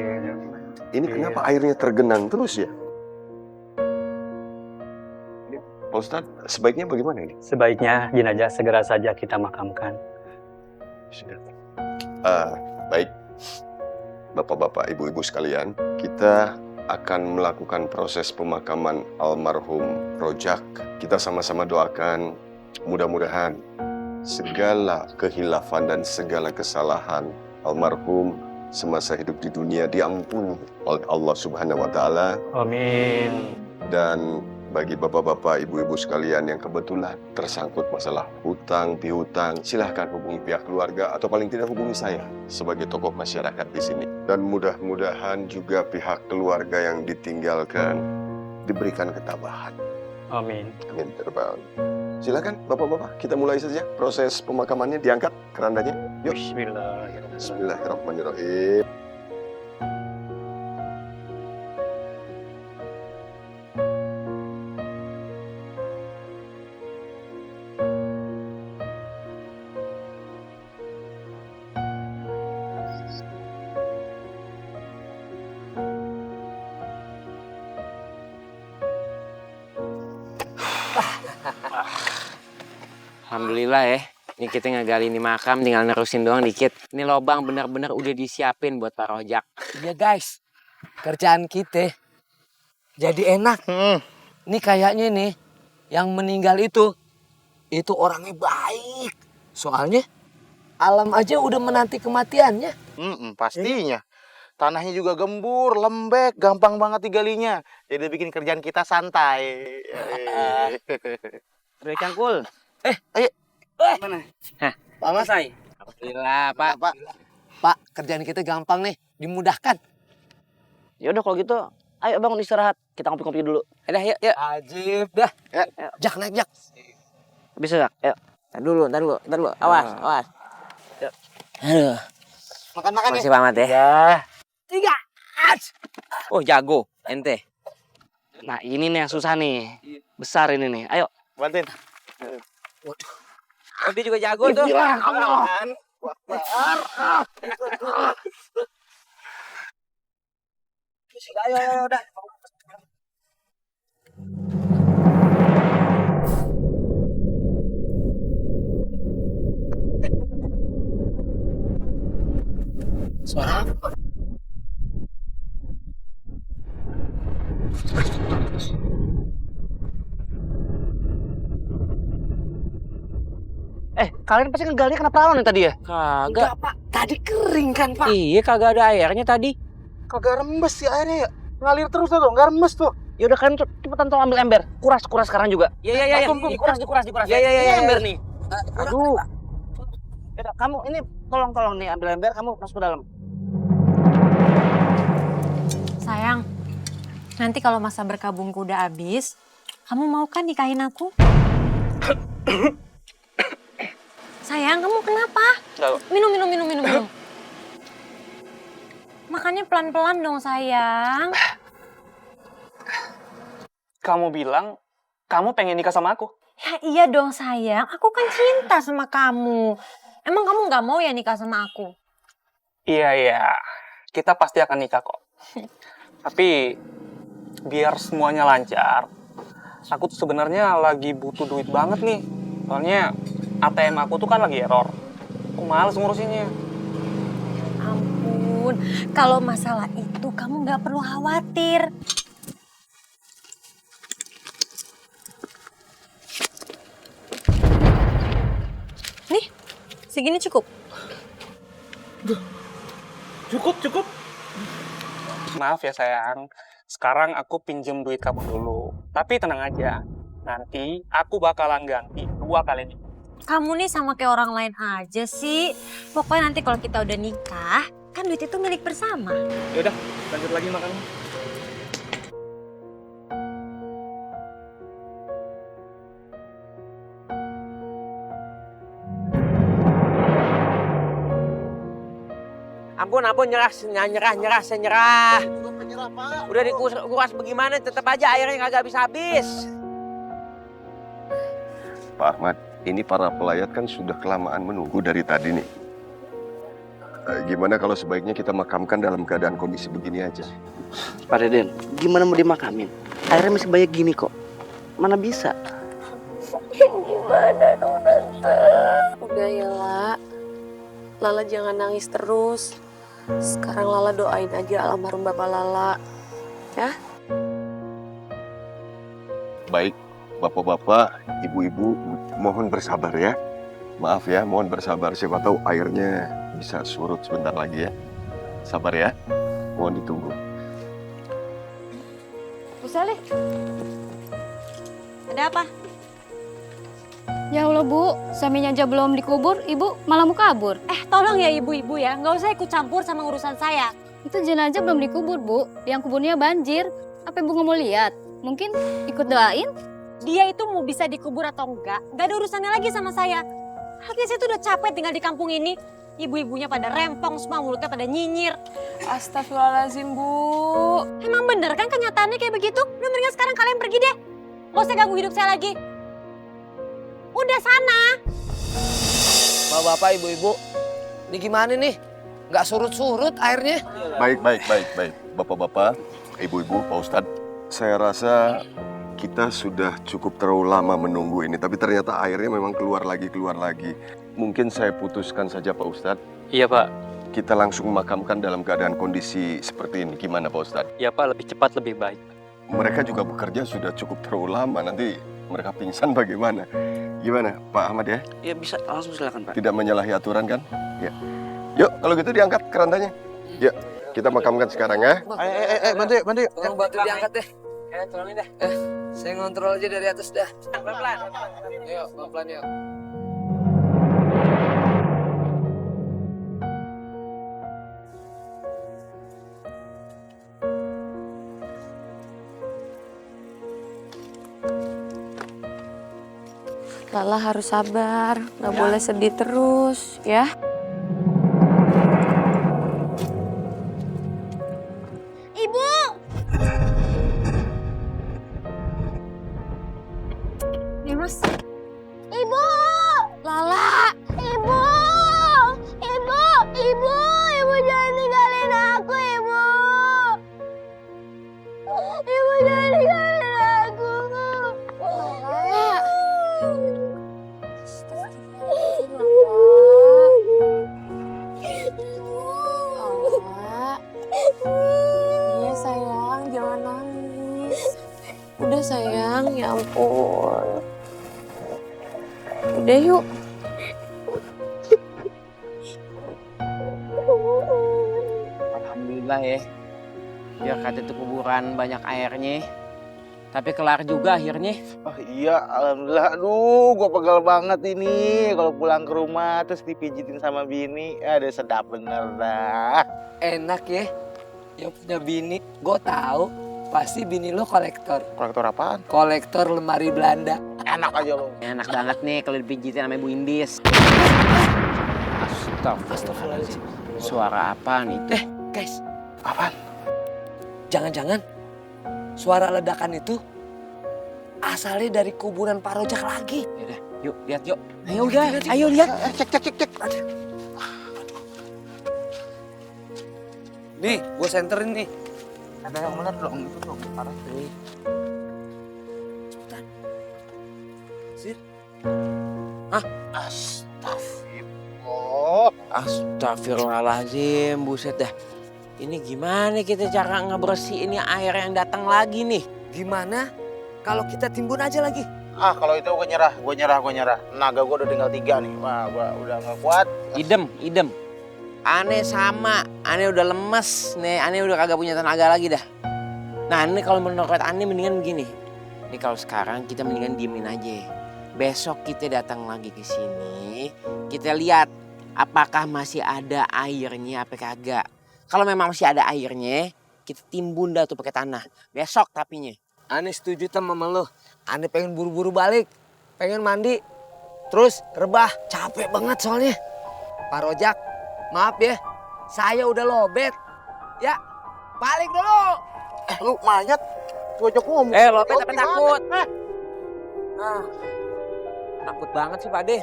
Ini kenapa airnya tergenang terus ya? Pak Ustadz, sebaiknya bagaimana ini? Sebaiknya jenazah segera saja kita makamkan. Sudah. Baik. Bapak-bapak, ibu-ibu sekalian, kita akan melakukan proses pemakaman almarhum Rojak. Kita sama-sama doakan mudah-mudahan segala kehilafan dan segala kesalahan almarhum semasa hidup di dunia diampuni oleh Allah Subhanahu wa Ta'ala. Amin. Dan bagi bapak-bapak, ibu-ibu sekalian yang kebetulan tersangkut masalah hutang, piutang, silahkan hubungi pihak keluarga atau paling tidak hubungi saya sebagai tokoh masyarakat di sini. Dan mudah-mudahan juga pihak keluarga yang ditinggalkan diberikan ketabahan. Amin. Amin. Terbang. Silakan bapak-bapak, kita mulai saja proses pemakamannya. Diangkat kerandanya. Yuk. Bismillahirrahmanirrahim. Bismillahirrahmanirrahim. Alhamdulillah ya. Ini kita ngegali ini makam, tinggal nerusin doang dikit. Ini lobang bener-bener udah disiapin buat Pak Rojak. Iya guys, kerjaan kita jadi enak. Ini kayaknya nih, yang meninggal itu orangnya baik. Soalnya alam aja udah menanti kematiannya. Pastinya. Tanahnya juga gembur, lembek, gampang banget digalinya. Jadi bikin kerjaan kita santai. Udah cangkul. Ayo. Mana? Hah, Pak Masai. Alhamdulillah, Pak. Pak, kerjaan kita gampang nih, dimudahkan. Ya udah kalau gitu, ayo bangun istirahat. Kita ngopi-ngopi dulu. Udah, yuk, yuk. Ajib dah. Jak naik jak. Bisa, Jak. Yuk. Ntar dulu. Awas. Yuk. Aduh. Makan-makan ya. Makasih Pak Mat ya. 3. Oh, jago. Ente. Nah, ini nih yang susah nih. Besar ini nih. Ayo. Bantuin. Waduh. Oh, dia juga jago tuh. Ayo, udah. Suara apa? Kalian pasti ngegalinya kena perawan nih tadi ya? Kagak. Pak. Tadi kering kan, Pak? Iya, kagak ada airnya tadi. Kagak rembes sih airnya ya. Ngalir terus tuh, nggak remes tuh. Ya udah kalian cepetan tolong ambil ember. Kuras sekarang juga. Iya. Dikuras. Iya. Ini ember nih. Aduh. Yaudah, kamu ini tolong nih ambil ember, kamu masuk ke dalam. Sayang, nanti kalau masa berkabungku udah habis, kamu mau kan nikahin aku? Sayang, kamu kenapa? Minum. Makannya pelan-pelan dong, sayang. Kamu bilang kamu pengen nikah sama aku? Ya iya dong, sayang. Aku kan cinta sama kamu. Emang kamu nggak mau ya nikah sama aku? Iya. Kita pasti akan nikah kok. Tapi biar semuanya lancar, aku tuh sebenarnya lagi butuh duit banget nih. Soalnya ATM aku tuh kan lagi error. Aku males ngurusinnya. Ampun, kalau masalah itu kamu nggak perlu khawatir. Nih, segini cukup. Cukup. Maaf ya sayang, sekarang aku pinjem duit kamu dulu. Tapi tenang aja, nanti aku bakalan ganti 2 kali lipat. Kamu nih sama kayak orang lain aja sih. Pokoknya nanti kalau kita udah nikah, kan duit itu milik bersama. Yaudah, lanjut lagi makan. Ampun, nyerah. Udah dikuras bagaimana, tetap aja airnya kagak habis-habis. Pak Ahmad, ini para pelayat kan sudah kelamaan menunggu dari tadi nih. Gimana kalau sebaiknya kita makamkan dalam keadaan kondisi begini aja? Pak Deden, gimana mau dimakamin? Airnya masih banyak gini kok. Mana bisa? Gimana dong, Tante? Udah ya, Lala jangan nangis terus. Sekarang Lala doain aja almarhum Bapak Lala. Ya? Baik, bapak-bapak, ibu-ibu, mohon bersabar ya. Maaf ya, mohon bersabar. Siapa tahu airnya bisa surut sebentar lagi ya. Sabar ya, mohon ditunggu. Bu Sally. Ada apa? Ya Allah Bu, suaminya aja belum dikubur, Ibu malah mau kabur. Tolong ya ibu-ibu ya, nggak usah ikut campur sama urusan saya. Itu jenazah belum dikubur Bu, yang kuburnya banjir. Apa Ibu nggak mau lihat? Mungkin ikut doain? Dia itu mau bisa dikubur atau enggak ada urusannya lagi sama saya. Lagian saya tuh udah capek tinggal di kampung ini. Ibu-ibunya pada rempong semua, mulutnya pada nyinyir. Astagfirullahaladzim, Bu. Emang bener kan kenyataannya kayak begitu? Udah mendingan sekarang kalian pergi deh. Gak usah ganggu hidup saya lagi. Udah sana. Bapak-bapak, ibu-ibu, ini gimana nih? Nggak surut-surut airnya? Baik. Bapak-bapak, ibu-ibu, Pak Ustadz. Saya rasa kita sudah cukup terlalu lama menunggu ini, tapi ternyata airnya memang keluar lagi. Mungkin saya putuskan saja Pak Ustadz. Iya Pak. Kita langsung memakamkan dalam keadaan kondisi seperti ini. Gimana Pak Ustadz? Iya Pak, lebih cepat lebih baik. Mereka juga bekerja sudah cukup terlalu lama, nanti mereka pingsan bagaimana? Gimana Pak Ahmad ya? Ya bisa, langsung silakan Pak. Tidak menyalahi aturan kan? Ya. Yuk, kalau gitu diangkat kerandanya. Yuk, kita makamkan sekarang ya. Bantu yuk. Tolong bantu diangkat deh. Tolongin deh. Saya ngontrol aja dari atas dah. Pelan-pelan. Yuk, pelan-pelan yuk. Lala harus sabar, nggak boleh sedih terus, ya. Ibu! Nih Mas. Ibu! Lala! Ibu! Ibu jangan tinggalin aku, Ibu! Ibu jangan tinggalin aku! Lala! Iya sayang, jangan nangis. Udah sayang, ya ampun. Udah yuk. Alhamdulillah ya. Biar kata itu kuburan banyak airnya. Tapi kelar juga akhirnya. Oh iya, alhamdulillah. Aduh, gue pegal banget ini. Kalau pulang ke rumah terus dipijitin sama bini, ada sedap bener dah. Enak ya. Yang punya bini, gue tahu pasti bini lo kolektor. Kolektor apaan? Kolektor lemari Belanda. Enak aja lo. Enak banget nih kalau dipijitin sama Ibu Indis. Astagfirullahaladzim. Suara apa nih? Guys. Apaan? Jangan-jangan suara ledakan itu asalnya dari kuburan Pak Rojak lagi. Yaudah, yuk lihat yuk. Ayo lihat. Cek. Nih, gue senterin nih. Ada yang bener dong, itu dong. Parah. Cepetan. Sir. Astagfirullahaladzim, buset dah. Ini gimana kita cara ngebersihin ini air yang datang lagi nih? Gimana kalau kita timbun aja lagi? Kalau itu gue nyerah. Naga gue udah tinggal 3 nih. Wah, gue udah gak kuat. Idem. Aneh sama, aneh udah lemes nih, aneh udah kagak punya tenaga lagi dah. Nah ini kalau menurut aneh mendingan begini. Ini kalau sekarang kita mendingan diemin aja. Besok kita datang lagi ke sini, kita lihat apakah masih ada airnya apa kagak. Kalau memang masih ada airnya, kita timbun dah tuh pakai tanah. Besok tapinya. Aneh setuju sama lo. Aneh pengen buru-buru balik, pengen mandi, terus rebah. Capek banget soalnya. Pak Rojak, maaf ya, saya udah lobet. Ya, balik dulu. Lu mayat, gojok ngomong. Lobet tapi takut. Takut banget sih Pak De.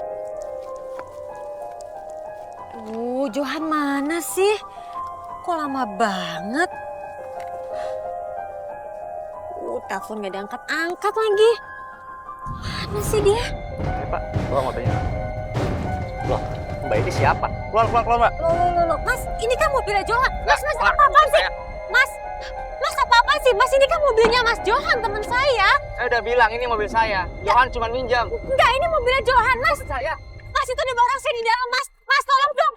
Johan mana sih? Kok lama banget? Telepon gak diangkat-angkat lagi. Mana sih dia? Pak, keluar mobilnya. Loh, Mbak ini siapa? Keluar, Mbak. Loh, Mas, ini kan mobilnya Johan. Mas, apa-apaan sih? Mas, apa-apaan sih? Mas, ini kan mobilnya Mas Johan, teman saya. Saya udah bilang ini mobil saya. Johan cuma minjam. Enggak, ini mobilnya Johan, Mas. Saya. Mas, itu ada orang saya di dalam, Mas. Mas, tolong dong.